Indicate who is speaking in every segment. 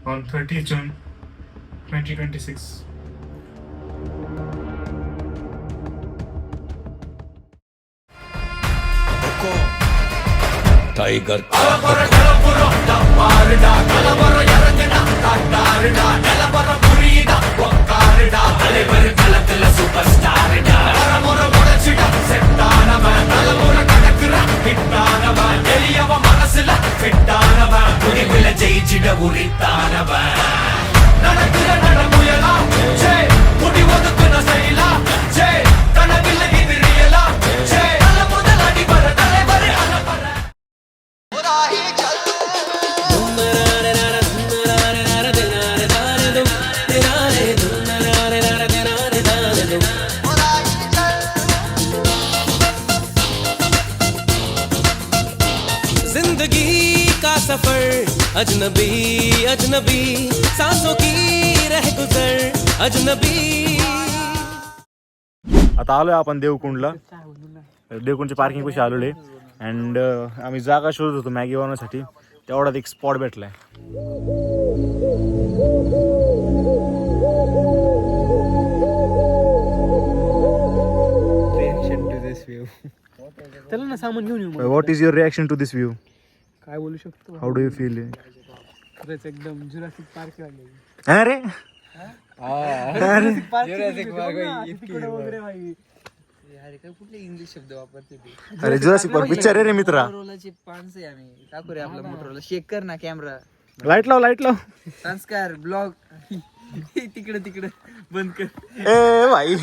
Speaker 1: on 30 June 2026.
Speaker 2: Tiger सफर अजनबी अजनबी सांसों की रह गुजर अजनबी.
Speaker 3: आता आलोय आपण देवकुंडला. देवकुंडच्या पार्किंग पाशी आलेलो आहे अँड आम्ही जागा शोधत होतो मॅगी बनवण्यासाठी. तेवढ्यात एक स्पॉट भेटलाय.
Speaker 4: चला ना सामान घेऊन येऊ.
Speaker 3: What is your reaction to this view?
Speaker 4: काय बोलू शकतो?
Speaker 3: How do you feel?
Speaker 4: खरंच एकदम जुरासिक पार्क लागले.
Speaker 3: अरे
Speaker 4: वगैरे भाई. अरे काय कुठले इंग्लिश शब्द वापरते ते?
Speaker 3: अरे जुरासिक पार्क पिक्चर रे मित्रा.
Speaker 5: मोटरोलाचे पान्स आहे आम्ही. टाकू रे आपला मोटरोला. शेक कर ना कॅमेरा.
Speaker 3: लाईट लाव.
Speaker 5: संस्कार ब्लॉग तिकडे बंद कर.
Speaker 3: ए भाई.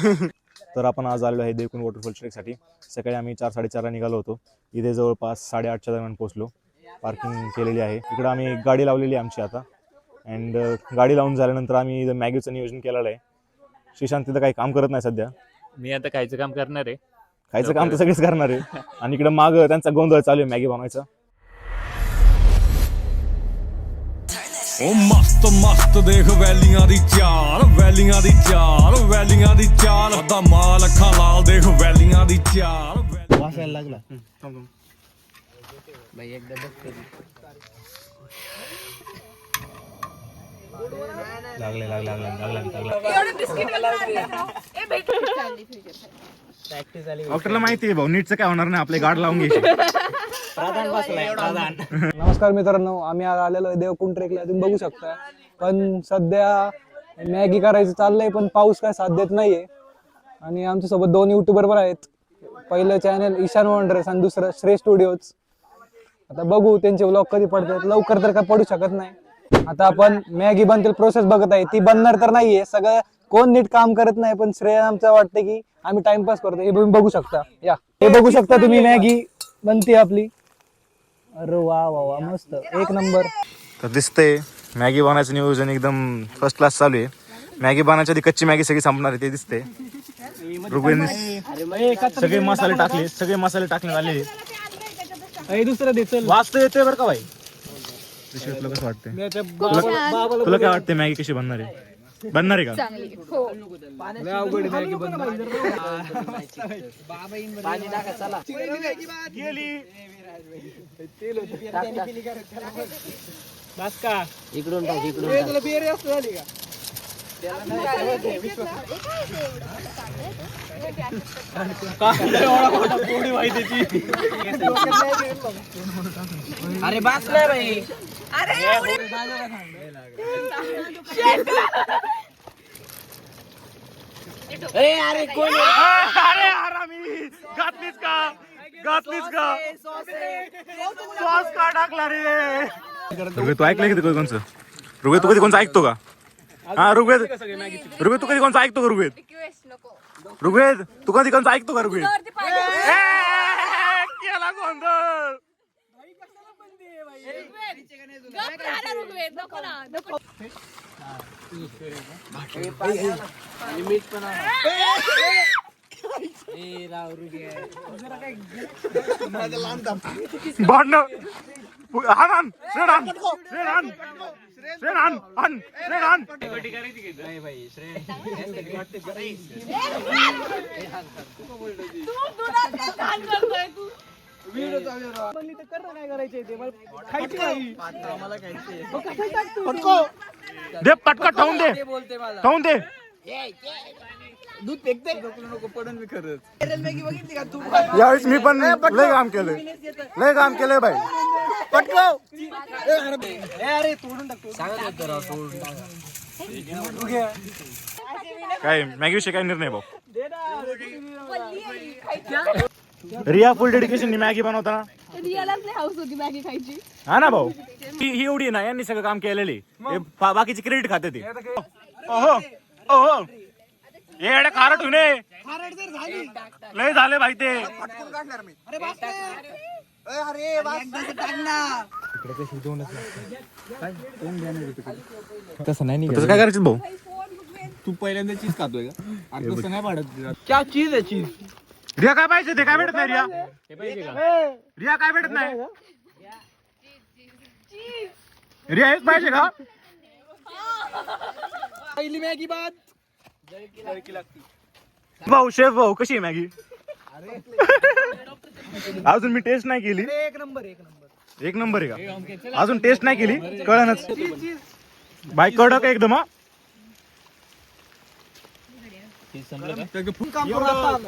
Speaker 3: तर आपण आज आलेलो आहे देवकुंड वॉटरफॉल ट्रेकसाठी. सकाळी आम्ही 4-4:30ला निघालो होतो. इथे जवळपास 8:30च्या दरम्यान पोहोचलो. पार्किंग केलेली आहे इकडं. आम्ही गाडी लावलेली आहे आमची आता. अँड गाडी लावून झाल्यानंतर आम्ही इथं मॅगीचं नियोजन केलेलं आहे. श्रीशांत तिथं काही काम करत नाही सध्या.
Speaker 6: मी आता खायचं काम करणार आहे.
Speaker 3: खायचं काम तर सगळेच करणार आहे. आणि इकडं माग त्यांचा गोंधळ चालू आहे मॅगी बनवायचा.
Speaker 2: ओ मस्त मस्त देख वैलियां दी चाल वैलियां दी चाल वैलियां दी चाल दा माल अखा लाल देख वैलियां दी चाल.
Speaker 4: वासायला लागला.
Speaker 5: भाई एकदा बघ.
Speaker 3: डॉक्टरला माहिती आहे भाऊ नीटचं काय होणार नाही. आपले गाड लावून घ्यायची.
Speaker 4: नमस्कार मित्रांनो, आम्ही आज आलेलो आहे देवकुंड ट्रेकला. तुम्ही बघू शकता. पण सध्या मॅगी करायचं चाललंय पण पाऊस काय साथ देत नाहीये. आणि आमच्यासोबत 2 युट्यूबर पण आहेत. पहिलं चॅनल ईशान वॉन्डर्स आणि दुसरं श्रेय स्टुडिओज. आता बघू त्यांचे व्लॉग कधी पडतात. लवकर तर काय पडू शकत नाही. आता आपण मॅगी बनतील प्रोसेस बघत आहे. ती बनणार तर नाहीये. सगळं कोण नीट काम करत नाही. पण श्रेय आमचं वाटतं की आम्ही टाइमपास करतो. हे तुम्ही बघू शकता. या हे बघू शकता तुम्ही मॅगी बनते आपली. अरे वा वा वा मस्त एक नंबर.
Speaker 3: तर दिसतंय मॅगी बनवायचं नियोजन एकदम फर्स्ट क्लास चालू आहे. मॅगी बनवायच्या आधी कच्ची मॅगी सगळी संपणार आहे ते दिसते. सगळे मसाले टाकले झाले.
Speaker 4: दुसरं दे चल.
Speaker 3: वाचता येते बरं का भाई. तुला कसं वाटतंय? तुला काय वाटतंय मॅगी कशी बनणार आहे? बनणार आहे का?
Speaker 4: अवघड मॅगी बनणार.
Speaker 5: पाणी टाका चला.
Speaker 4: बस का
Speaker 5: इकडून टाक इकडून.
Speaker 4: तुला बियर जास्त झाली का?
Speaker 5: अरे बसलाय भाई. अरे कोण
Speaker 3: अरे हरामी घातलीच का सॉस का टाकला रे? ऋग्वेद तू ऐकलंय की कोणचं? ऋग्वेद तू कधी कोणचं ऐकतो का? हा ऋग्वेद तू कधी कोणचं ऐकतो का? ऋग्वेद तू कधी कोणचं ऐकतो का? ऋग्वेद केला गोंधळ. भांडण हान श्रेण
Speaker 4: काय करायचंय ते खायची नाही.
Speaker 5: आम्हाला खायचे.
Speaker 3: दे पटकन ठेवून दे
Speaker 5: ते बोलते मला
Speaker 3: ठेवून दे.
Speaker 5: दूध फेकते नको पडून मी खरंच मॅगी बघितली का तू
Speaker 3: यावेळेस मी पण लय काम केलंय भाई. पटकव.
Speaker 5: अरे तोडून टाकतो सांगत होतो राव तोडून टाका
Speaker 3: काय मॅगी विषयी काय निर्णय भाऊ? रिया फुल डेडिकेशन मॅगी बनवताना.
Speaker 7: रियालाच नाही हाऊस होती मॅगी खायची.
Speaker 3: हा ना भाऊ, ही एवढी ना, यांनी सगळं काम केलेली, बाकीचे क्रेडिट खाते ते. ओहो ओहो येडे खारट होणे लय झाले भाई ते.
Speaker 5: तसं नाही
Speaker 3: तसं काय करायचं भाऊ?
Speaker 5: तू पहिल्यांदा चीज खातोय का तसं नाही पाडत क्या चीज आहे चीज
Speaker 3: रिया काय पाहिजे ते काय भेटत नाही. रिया काय भेटत नाही. रिया हेच पाहिजे का?
Speaker 5: पहिली मॅगी बाद
Speaker 3: भाऊ शेफ भाऊ कशी आहे मॅगी? अजून मी टेस्ट नाही केली.
Speaker 5: एक नंबर
Speaker 3: एक नंबर आहे का? अजून टेस्ट नाही केली, कळणच बाई कडक एकदम. हा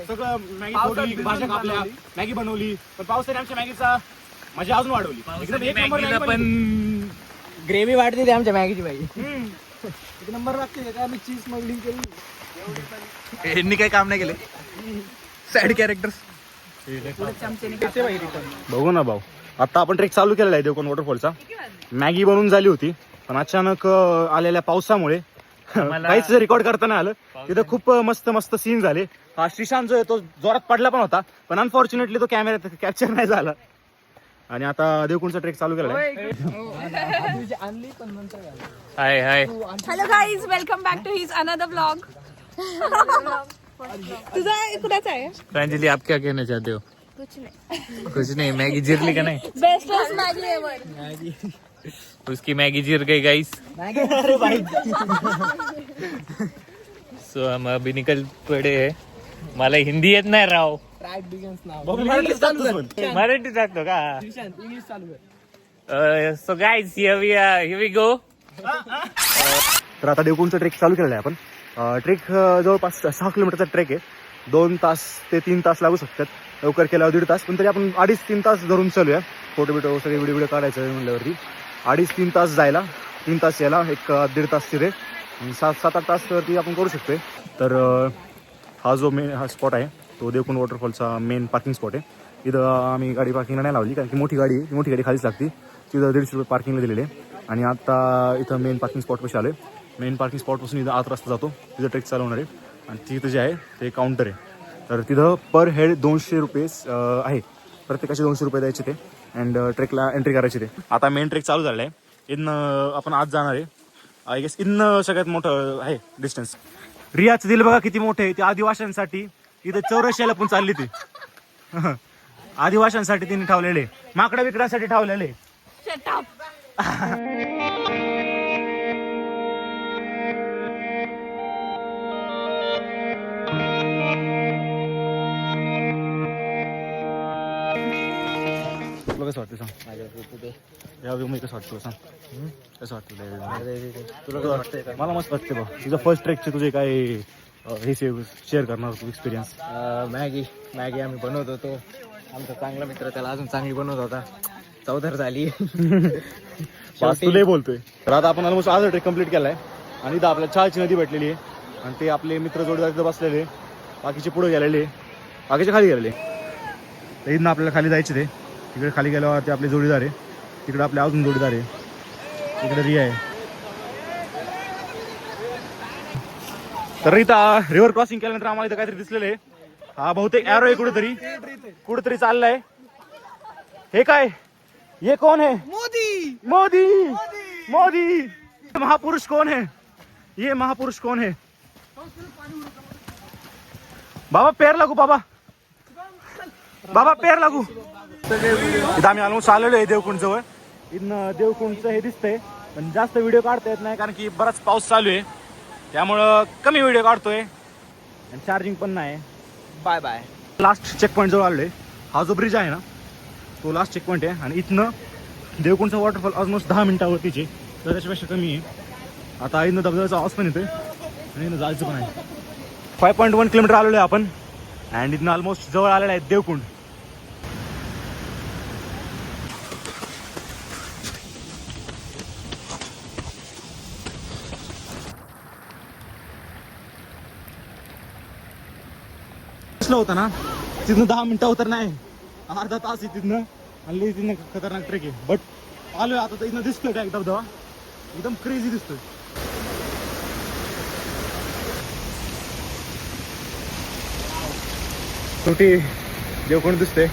Speaker 3: सगळं मॅगी फोडली, भाज्या कापल्या, मॅगी बनवली, पण पावसाने आमच्या मॅगीचा मजा अजून वाढवली. एकदम एक नंबर
Speaker 6: मॅगीला
Speaker 3: मॅगी
Speaker 6: पण
Speaker 3: बनली.
Speaker 5: ग्रेव्ही वाढते ते आमच्या मॅगीची बाई
Speaker 4: एक नंबर लागते का? आम्ही चीज स्मगलिंग केली.
Speaker 5: यांनी काही काम नाही केले साईड कॅरेक्टर्स
Speaker 3: बघू ना भाऊ, आता आपण ट्रेक चालू केलेला आहे देवकोन वॉटरफॉलचा. मॅगी बनवून झाली होती, पण अचानक आलेल्या पावसामुळे काहीच रेकॉर्ड करता नाही आलं. तिथं खूप मस्त मस्त सीन झाले. हा श्रीशांत जो आहे तो जोरात पडला पण होता, पण अनफॉर्च्युनेटली तो कॅमेऱ्यात कॅप्चर नाही झाला. आणि आता देवकुंडचा ट्रेक चालू केलेला आहे.
Speaker 6: Hi hi
Speaker 7: hello guys, welcome back to his another blog. तुझा कुणाचा आहे?
Speaker 6: प्रांजलि, आप क्या कहना चाहते हो?
Speaker 7: कुछ नाही.
Speaker 6: कुछ नहीं. मैगी जिरली का नहीं?
Speaker 7: Bestest Maggi ever.
Speaker 6: उसकी मैगी जिर गई गाइस. सो हम अभी निकल पड़े हैं. मला हिंदी येत नाही राव. मराठी टाकतो का? So guys here we go.
Speaker 3: तर आता देवकुंडचा ट्रेक चालू केलेला आहे आपण. ट्रेक जवळपास 6 किलोमीटरचा ट्रेक आहे. 2 तास ते 3 तास लागू शकतात, लवकर केल्यावर 1.5 तास, पण तरी आपण 2.5-3 तास धरून चालूया. फोटो बिटो सगळे व्हिडिओ काढायचं म्हणल्यावरती 2.5-3 तास जायला, 3 तास यायला, 1-1.5 तास तिथे, 7-8 तास वरती आपण करू शकतोय. तर हा जो हा स्पॉट आहे तो देवकुंड वॉटरफॉलचा मेन पार्किंग स्पॉट आहे. इथं आम्ही गाडी पार्किंगला नाही लावली, कारण की मोठी गाडी खालीच लागते. तिथं 150 रुपये पार्किंगला दिलेले. आणि आता इथं मेन पार्किंग स्पॉट कशी आलो आहे. मेन पार्किंग स्पॉटपासून इथं आत रस्ता जातो, तिथं ट्रेक चालू होणार आहे. आणि तिथं जे आहे ते काउंटर आहे. तर तिथं पर हेड 200 रुपये आहे, प्रत्येकाचे 200 रुपये द्यायचे ते. अँड ट्रेकला एंट्री करायची ते. आता मेन ट्रेक चालू झालं आहे. इथनं आपण आत जाणार आहे. आय गेस इथनं सगळ्यात मोठं आहे डिस्टन्स. रियाचं दिल बघा किती मोठं आहे. ते आदिवाशांसाठी इथं चौरशियाला पण चालली ती. आदिवाशांसाठी तिने ठेवलेले, माकडा विकण्यासाठी ठेवलेले.
Speaker 7: Shut up.
Speaker 3: तुला कसं वाटतं सांग? मी कसं वाटतं सांग? कसं वाटतं तुला? कसं वाटतंय? मला मस्त वाटते बघ. तुझं फर्स्ट ट्रेकचे तुझे काय हे शेअर करणार तू एक्सपिरियन्स?
Speaker 5: मॅगी आम्ही बनवत होतो. आमचा चांगला मित्र त्याला अजून चांगली बनवत होता. चौथर झाली.
Speaker 3: तुला बोलतोय. तर आता आपण ऑलमोस्ट आज ट्रेक कम्प्लीट केलाय. आणि इथं आपल्या चाळची नदी भेटलेली आहे. आणि ते आपले मित्र जोडीदार तिथं बसलेले, बाकीचे पुढे गेलेले, बाकीचे खाली गेलेले. तर इथनं आपल्याला खाली जायचे ते. तिकडे खाली गेल्यावर ते आपले जोडीदार आहे. तिकडे आपले अजून जोडीदार आहे. तिकडे रिया आहे. तर इथं रिव्हर क्रॉसिंग केल्यानंतर आम्हाला इथं काहीतरी दिसलेलं आहे. हा बहुतेक एरो आहे, कुठेतरी चाललाय. हे काय? ये कौन है? मोदी मोदी मोदी. महापुरुष कौन है? ये महापुरुष कौन है? बाबा पैर लागू, बाबा पैर लागू. इथं आम्ही ऑलमोस्ट आलेलो आहे देवकुंड जवळ. इथनं देवकुंडचं हे दिसतंय, पण जास्त व्हिडिओ काढता येत नाही, कारण की बराच पाऊस चालू आहे. त्यामुळं कमी व्हिडिओ काढतोय आणि चार्जिंग पण नाही.
Speaker 5: Bye bye.
Speaker 3: Last checkpoint जवळ आलोय. हा जो ब्रिज आहे ना तो लास्ट चेक पॉईंट आहे. आणि इथनं देवकुंडचा वॉटरफॉल ऑलमोस्ट 10 मिनिटावरतीचे, तर त्याच्यापेक्षा कमी आहे. आता इथनं धबधब्याचा आवाज पण येतोय आणि इथनं जायचं पण आहे. 5.1 किलोमीटर आलेलो आहे आपण अँड इथनं ऑलमोस्ट जवळ आलेलं आहे देवकुंड. होता ना तिथनं 10 मिनिटं तर नाही अर्धा तास आहे तिथनं आणि तिथनं खतरनाक ट्रेक आहे. बट आलोय आता तर इथनं दिसतोय का एकदा धबधबा एकदम क्रेझी दिसतोय. छोटी देवकुंड दिसते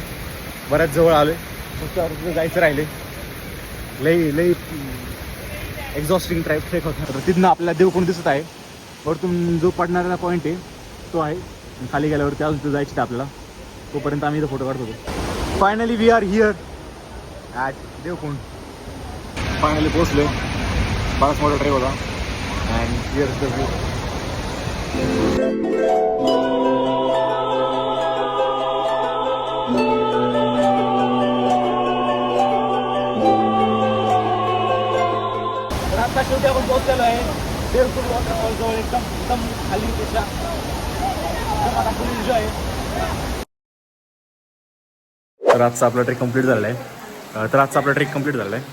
Speaker 3: बऱ्याच जवळ आलोय फक्त तिथं जायचं राहिले. लई एक्झॉस्टिंग ट्रेक होता. तर तिथनं आपल्याला देवकुंड दिसत आहे. वरतून जो पडणारा पॉईंट आहे तो आहे. खाली गेल्यावरती अजून तिथं जायचं आपल्याला तोपर्यंत आम्ही इथं फोटो काढत होतो. Finally we are here at Devkund. Finally पोहोचलो. बराच मोठा ट्रेक होता अँड हिअर द व्ह्यू. तर आता शेवटी आपण पोहोचलेलो आहे देवकुंड वॉटरफॉल जवळ. एकदम खाली त्याच्या आता फुल एन्जॉय. तर आजचा आपला ट्रेक कंप्लीट झालेला आहे.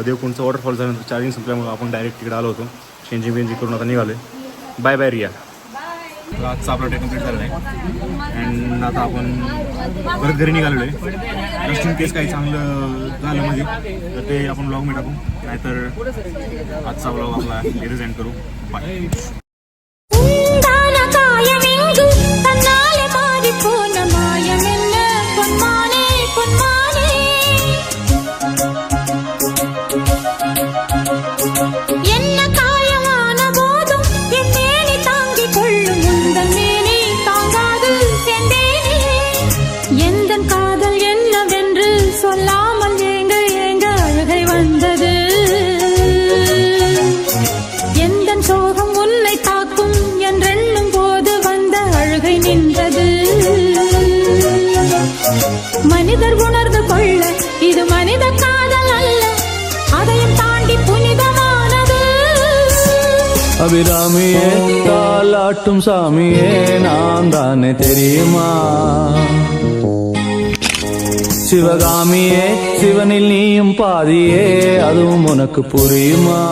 Speaker 3: देवकुंडचं वॉटरफॉल झाल्यानंतर चार्जिंग संपल्यामुळे आपण डायरेक्ट तिकडे आलो होतो. चेंजिंग करून आता निघालो आहे. Bye bye Riya. तर आजचा आपला ट्रेक कंप्लीट झालेला आहे अँड आता आपण परत घरी निघालेलो आहे. जस्ट इन केस काही चांगलं झालं म्हणजे तर ते आपण ब्लॉग मध्ये टाकू नाहीतर आजचा ब्लॉग आपला इथेच एंड करू. बाय.
Speaker 8: மனிதர் உணர்ந்து கொள்ள இது மனித காதல் அல்ல, அதையும் தாண்டி புனிதமானது.
Speaker 9: அபிராமியே தாலாட்டும் சாமியே நான் தானே தெரியுமா? சிவகாமியே சிவனில் நீயும் பாதியே அதுவும் உனக்கு புரியுமா?